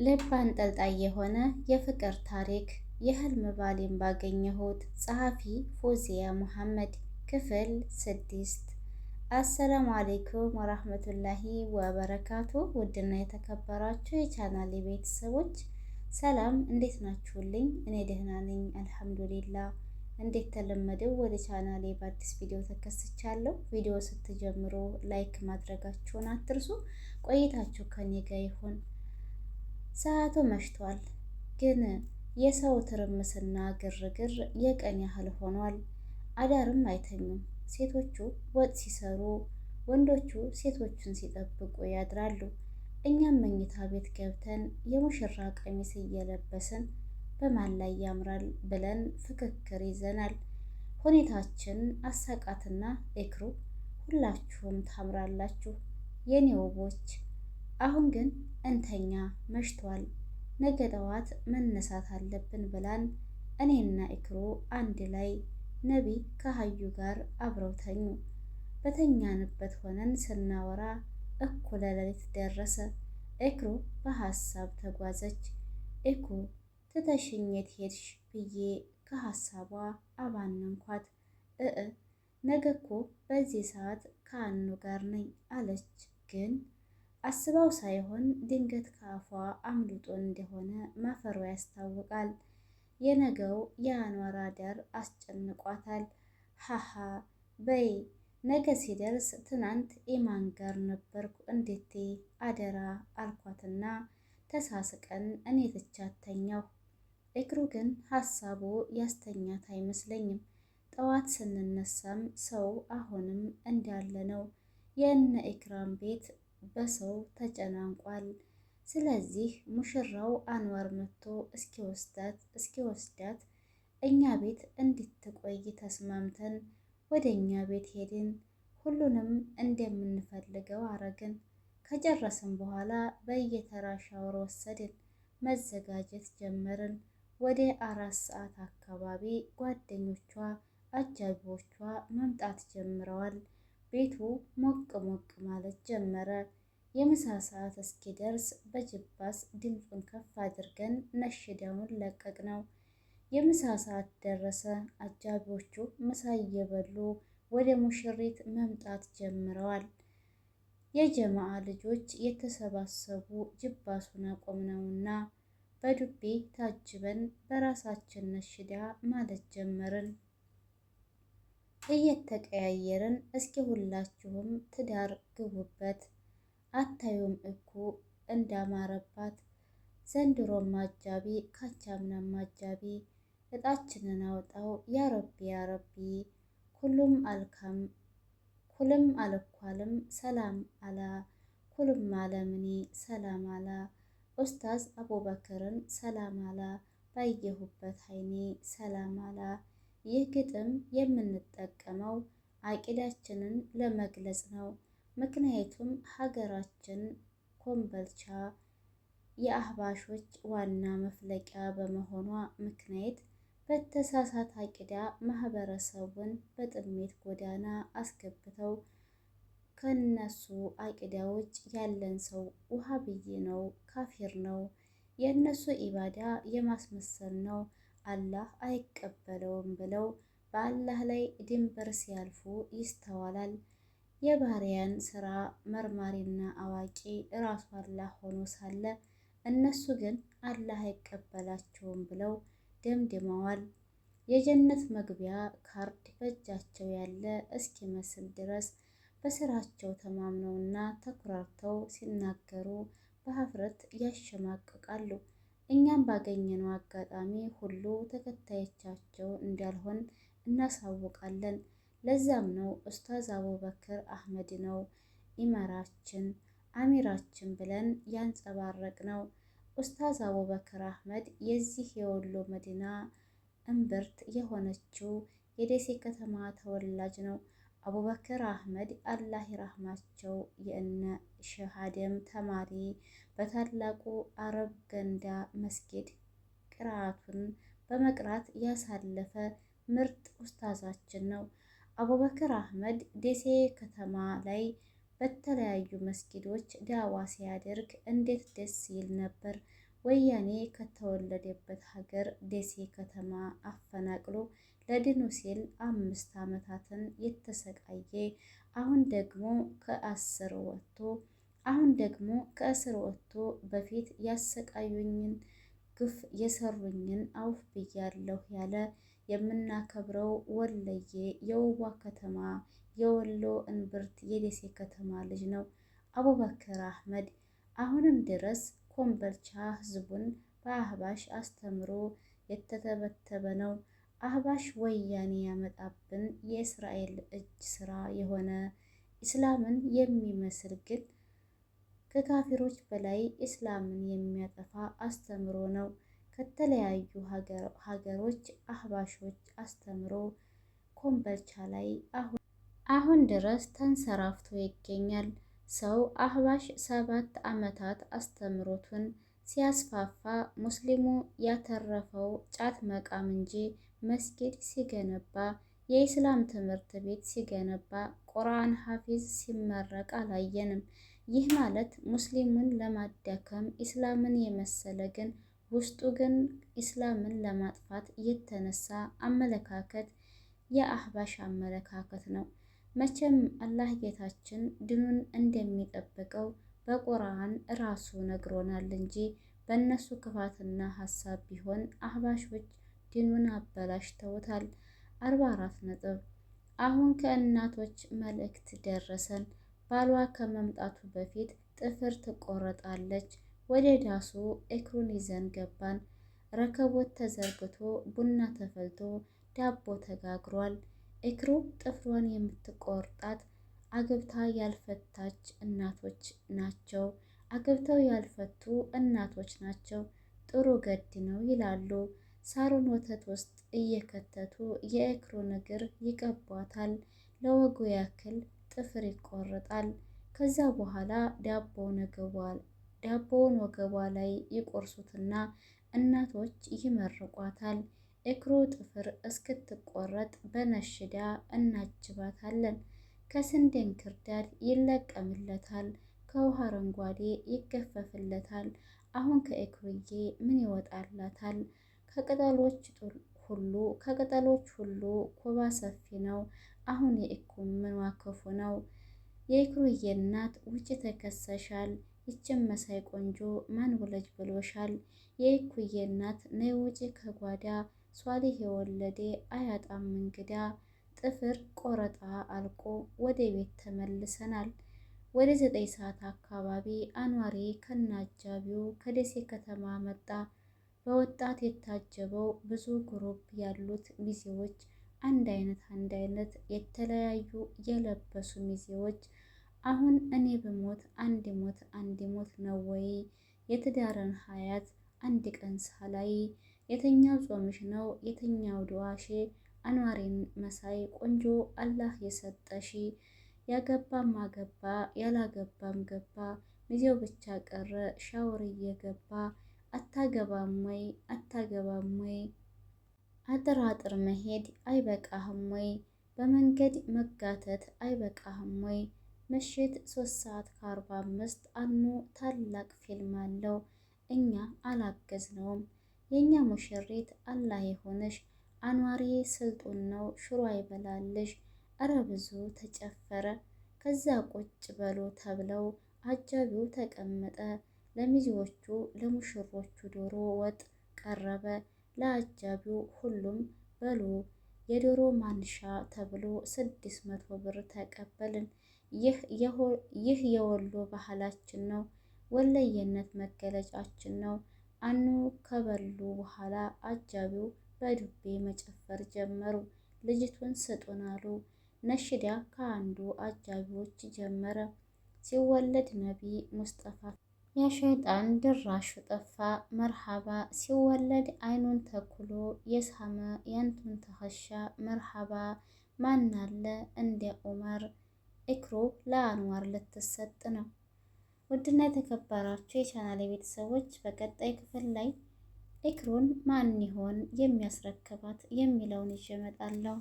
ልብ አንጠልጣይ የሆነ የፍቅር ታሪክ የህልም ባሌን ባገኘሁት። ጸሐፊ ፎዚያ ሙሐመድ። ክፍል 6። አሰላሙ አሌይኩም ወራህመቱላሂ ወበረካቱ። ውድና የተከበራችሁ የቻናሌ ቤተሰቦች ሰላም፣ እንዴት ናችሁልኝ? እኔ ደህና ነኝ አልሐምዱሊላ። እንዴት ተለመደው ወደ ቻናሌ በአዲስ ቪዲዮ ተከስቻለሁ። ቪዲዮ ስትጀምሩ ላይክ ማድረጋችሁን አትርሱ። ቆይታችሁ ከኔ ጋር ይሁን። ሰዓቱ መሽቷል፣ ግን የሰው ትርምስና ግርግር የቀን ያህል ሆኗል። አዳርም አይተኙም። ሴቶቹ ወጥ ሲሰሩ፣ ወንዶቹ ሴቶቹን ሲጠብቁ ያድራሉ። እኛም መኝታ ቤት ገብተን የሙሽራ ቀሚስ እየለበስን በማን ላይ ያምራል ብለን ፍክክር ይዘናል። ሁኔታችን አሳቃትና ኤክሩ ሁላችሁም ታምራላችሁ የኔ ውቦች። አሁን ግን እንተኛ፣ መሽቷል። ነገ ጠዋት መነሳት አለብን ብላን እኔና ኢክሩ አንድ ላይ ነቢ ከሀዩ ጋር አብረው ተኙ። በተኛንበት ሆነን ስናወራ እኩለ ሌሊት ደረሰ። ኢክሩ በሀሳብ ተጓዘች። ኢኩ ትተሽኝ የት ሄድሽ ብዬ ከሀሳቧ አባነንኳት። ነገ እኮ በዚህ ሰዓት ከአኑ ጋር ነኝ አለች። ግን አስባው ሳይሆን ድንገት ከአፏ አምልጦ እንደሆነ ማፈሯ ያስታውቃል። የነገው የአኗር አዳር አስጨንቋታል። ሀሀ በይ ነገ ሲደርስ ትናንት ኢማን ጋር ነበርኩ እንዴቴ አደራ አልኳትና ተሳስቀን እኔ ትቻት ተኛሁ። እክሩ ግን ሀሳቡ ያስተኛት አይመስለኝም። ጠዋት ስንነሳም ሰው አሁንም እንዳለ ነው። የእነ ኢክራም ቤት በሰው ተጨናንቋል። ስለዚህ ሙሽራው አንዋር መጥቶ እስኪወስዳት እኛ ቤት እንድትቆይ ተስማምተን ወደ እኛ ቤት ሄድን። ሁሉንም እንደምንፈልገው አረግን። ከጨረስን በኋላ በየተራ ሻወር ወሰድን። መዘጋጀት ጀመርን። ወደ 4 ሰዓት አካባቢ ጓደኞቿ አጃቢዎቿ መምጣት ጀምረዋል። ቤቱ ሞቅ ሞቅ ማለት ጀመረ። የምሳ ሰዓት እስኪደርስ በጅባስ ድምፁን ከፍ አድርገን ነሽዳውን ለቀቅ ነው። የምሳ ሰዓት ደረሰ። አጃቢዎቹ ምሳ እየበሉ ወደ ሙሽሪት መምጣት ጀምረዋል። የጀማዓ ልጆች የተሰባሰቡ ጅባሱን አቆምነውና በዱቤ ታጅበን በራሳችን ነሽዳ ማለት ጀመርን። እየተቀያየርን እስኪ ሁላችሁም ትዳር ግቡበት፣ አታዩም እኮ እንዳማረባት ዘንድሮም አጃቢ ካቻምናም አጃቢ፣ እጣችንን አውጣው ያረቢ ያረቢ፣ ኩሉም አልኳልም ሰላም አላ፣ ኩሉም አለምኒ ሰላም አላ፣ ኡስታዝ አቡበክርን ሰላም አላ፣ ባየሁበት አይኔ ሰላም አላ። ይህ ግጥም የምንጠቀመው አቂዳችንን ለመግለጽ ነው። ምክንያቱም ሀገራችን ኮምበልቻ የአህባሾች ዋና መፍለቂያ በመሆኗ ምክንያት በተሳሳተ አቂዳ ማህበረሰቡን በጥሜት ጎዳና አስገብተው ከነሱ አቂዳ ውጭ ያለን ሰው ውሃብይ ነው፣ ካፊር ነው፣ የእነሱ ኢባዳ የማስመሰል ነው፣ አላህ አይቀበለውም ብለው በአላህ ላይ ድንበር ሲያልፉ ይስተዋላል። የባሪያን ስራ መርማሪና አዋቂ እራሱ አላህ ሆኖ ሳለ እነሱ ግን አላህ አይቀበላቸውም ብለው ደምድመዋል። የጀነት መግቢያ ካርድ በእጃቸው ያለ እስኪመስል ድረስ በስራቸው ተማምነውና ተኩራርተው ሲናገሩ በሀፍረት ያሸማቅቃሉ። እኛም ባገኘነው አጋጣሚ ሁሉ ተከታዮቻቸው እንዳልሆን እናሳውቃለን። ለዛም ነው ኡስታዝ አቡበክር አህመድ ነው አሚራችን ብለን ያንጸባረቅ ነው። ኡስታዝ አቡበክር አህመድ የዚህ የወሎ መዲና እምብርት የሆነችው የደሴ ከተማ ተወላጅ ነው። አቡበክር አህመድ አላህ ይራህማቸው የእነ ሼህ አደም ተማሪ፣ በታላቁ አረብ ገንዳ መስጊድ ቅራአቱን በመቅራት ያሳለፈ ምርጥ ኡስታዛችን ነው። አቡበክር አህመድ ደሴ ከተማ ላይ በተለያዩ መስጊዶች ዳዋ ሲያደርግ እንዴት ደስ ይል ነበር። ወያኔ ከተወለደበት ሀገር ደሴ ከተማ አፈናቅሎ ለድኑ ሲል 5 ዓመታትን የተሰቃየ አሁን ደግሞ ከእስር ወጥቶ በፊት ያሰቃዩኝን ግፍ የሰሩኝን አውፍ ብያለሁ ያለ የምናከብረው ወሎዬ የውቧ ከተማ የወሎ እንብርት የደሴ ከተማ ልጅ ነው አቡበከር አህመድ። አሁንም ድረስ ኮምቦልቻ ህዝቡን በአህባሽ አስተምሮ የተተበተበ ነው። አህባሽ ወያኔ ያመጣብን የእስራኤል እጅ ስራ የሆነ ኢስላምን የሚመስል ግን ከካፊሮች በላይ ኢስላምን የሚያጠፋ አስተምሮ ነው። ከተለያዩ ሀገሮች አህባሾች አስተምሮ ኮምቦልቻ ላይ አሁን ድረስ ተንሰራፍቶ ይገኛል። ሰው አህባሽ 7 ዓመታት አስተምሮቱን ሲያስፋፋ ሙስሊሙ ያተረፈው ጫት መቃም እንጂ መስጊድ ሲገነባ፣ የኢስላም ትምህርት ቤት ሲገነባ፣ ቁርአን ሐፊዝ ሲመረቅ አላየንም። ይህ ማለት ሙስሊሙን ለማዳከም ኢስላምን የመሰለ ግን ውስጡ ግን ኢስላምን ለማጥፋት የተነሳ አመለካከት የአህባሽ አመለካከት ነው። መቼም አላህ ጌታችን ድኑን እንደሚጠብቀው በቁርአን ራሱ ነግሮናል እንጂ በእነሱ ክፋትና ሀሳብ ቢሆን አህባሾች ድኑን አበላሽተውታል። 44 ነጥብ። አሁን ከእናቶች መልእክት ደረሰን። ባሏ ከመምጣቱ በፊት ጥፍር ትቆረጣለች። ወደ ዳሱ ኤክሩን ይዘን ገባን። ረከቦት ተዘርግቶ ቡና ተፈልቶ ዳቦ ተጋግሯል። ኤክሩ ጥፍሯን የምትቆርጣት አግብታ ያልፈታች እናቶች ናቸው። አግብተው ያልፈቱ እናቶች ናቸው። ጥሩ ገድ ነው ይላሉ። ሳሩን ወተት ውስጥ እየከተቱ የኤክሩን እግር ይቀቧታል። ለወጉ ያክል ጥፍር ይቆረጣል። ከዛ በኋላ ዳቦውን ወገቧ ላይ ይቆርሱትና እናቶች ይመርቋታል። ኤክሩ ጥፍር እስክትቆረጥ በነሽዳ እናጅባታለን። ከስንዴ እንክርዳድ ይለቀምለታል። ከውሃ አረንጓዴ ይገፈፍለታል። አሁን ከኤክሩዬ ምን ይወጣላታል? ከቅጠሎች ሁሉ ኮባ ሰፊ ነው። አሁን የኤክሩ ምኗ ክፉ ነው? የኤክሩዬ እናት ውጭ ተከሰሻል። ይችን መሳይ ቆንጆ ማን ውለጅ ብሎሻል? የኤክሩዬ እናት ነይ ውጪ ከጓዳ ሷሊህ የወለደ አያጣም እንግዳ። ጥፍር ቆረጣ አልቆ ወደ ቤት ተመልሰናል። ወደ 9 ሰዓት አካባቢ አንዋሪ ከነአጃቢው ከደሴ ከተማ መጣ። በወጣት የታጀበው ብዙ ግሩፕ ያሉት ሚዜዎች አንድ አይነት የተለያዩ የለበሱ ሚዜዎች። አሁን እኔ ብሞት አንድ ሞት ነው ወይ? የትዳርን ሀያት አንድ ቀን ሳላይ የተኛው ጾምሽ ነው የተኛው ዱዓሽ? አንዋሪን መሳይ ቆንጆ አላህ የሰጠሽ። ያገባም አገባ ያላገባም ገባ ሚዜው ብቻ ቀረ ሻወር እየገባ። አታገባም ወይ? አጥር መሄድ አይበቃህም ወይ? በመንገድ መጋተት አይበቃህም ወይ? ምሽት 3:45 አኑ ታላቅ ፊልም አለው። እኛ አላገዝነውም። የኛ ሙሽሪት አላህ የሆነሽ አንዋሪ ስልጡን ነው ሽሮ አይበላልሽ። እረ ብዙ ተጨፈረ። ከዛ ቁጭ በሉ ተብለው አጃቢው ተቀመጠ። ለሚዜዎቹ ለሙሽሮቹ ዶሮ ወጥ ቀረበ። ለአጃቢው ሁሉም በሉ የዶሮ ማንሻ ተብሎ 600 ብር ተቀበልን። ይህ የወሎ ባህላችን ነው። ወለየነት መገለጫችን ነው። አኑ ከበሉ በኋላ አጃቢው በዱቤ መጨፈር ጀመሩ። ልጅቱን ስጡን አሉ። ነሽዳ ከአንዱ አጃቢዎች ጀመረ። ሲወለድ ነቢ ሙስጠፋ የሸይጣን ድራሹ ጠፋ መርሃባ። ሲወለድ አይኑን ተኩሎ የሳመ ያንቱን ተኸሻ መርሃባ። ማናለ እንደ ዑመር። ኤክሩ ለአንዋር ልትሰጥ ነው። ውድና የተከበራችሁ የቻናሌ ቤተሰቦች በቀጣይ ክፍል ላይ ኤክሩን ማን ይሆን የሚያስረክባት የሚለውን ይዤ እመጣለሁ።